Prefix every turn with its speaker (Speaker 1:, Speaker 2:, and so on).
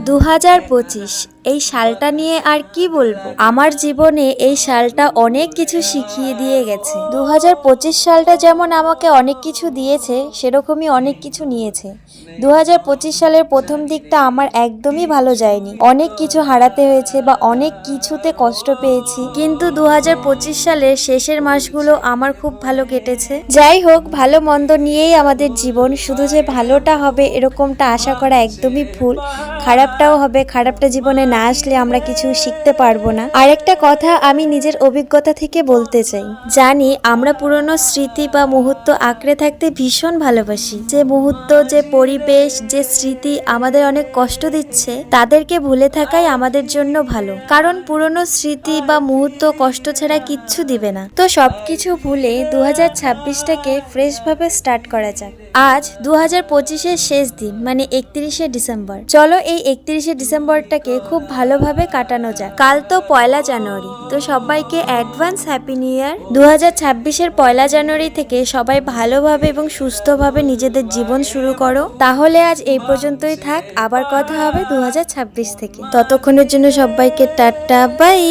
Speaker 1: 2025 এই সালটা নিয়ে আর কি বলবো। আমার জীবনে এই সালটা অনেক কিছু শিখিয়ে দিয়ে গেছে। 2025 সালটা যেমন আমাকে অনেক কিছু দিয়েছে, সেরকমই অনেক কিছু নিয়েছে। 2025 সালের প্রথম দিকটা আমার একদমই ভালো যায়নি, অনেক কিছু হারাতে হয়েছে বা অনেক কিছুতে কষ্ট পেয়েছি। কিন্তু 2025 সালের শেষের মাসগুলো আমার খুব ভালো কেটেছে। যাই হোক, ভালো মন্দ নিয়েই আমাদের জীবন, শুধু যে ভালোটা হবে এরকমটা আশা করা একদমই ভুল। খারাপটাও হবে, খারাপটা জীবনে না আসলে আমরা কিছু শিখতে পারবো না। আরেকটা কথা আমি নিজের অভিজ্ঞতা থেকে বলতে চাই, জানি আমরা পুরনো স্মৃতি বা মুহূর্ত আঁকড়ে থাকতে ভীষণ ভালোবাসি। যে মুহূর্ত, যে পরিবেশ, যে স্মৃতি আমাদের অনেক কষ্ট দিচ্ছে, তাদেরকে ভুলে থাকাই আমাদের জন্য ভালো। কারণ পুরনো স্মৃতি বা মুহূর্ত কষ্ট ছাড়া কিচ্ছু দিবে না। তো সবকিছু ভুলে 2026টাকে ফ্রেশ ভাবে স্টার্ট করা যাক। আজ 2025-এর শেষ দিন, মানে 31শে ডিসেম্বর। চলো এই 31শে ডিসেম্বরটাকে খুব ভালোভাবে কাটানো যাক। কাল তো 1লা জানুয়ারি, তো সবাইকে অ্যাডভান্স হ্যাপি নিউ ইয়ার। 2026-এর 1লা জানুয়ারি থেকে সবাই ভালোভাবে এবং সুস্থভাবে নিজেদের জীবন শুরু করো। তাহলে আজ এই পর্যন্তই থাক, আবার কথা হবে 2026 থেকে। ততক্ষণের জন্য সবাইকে টাটা, বাই।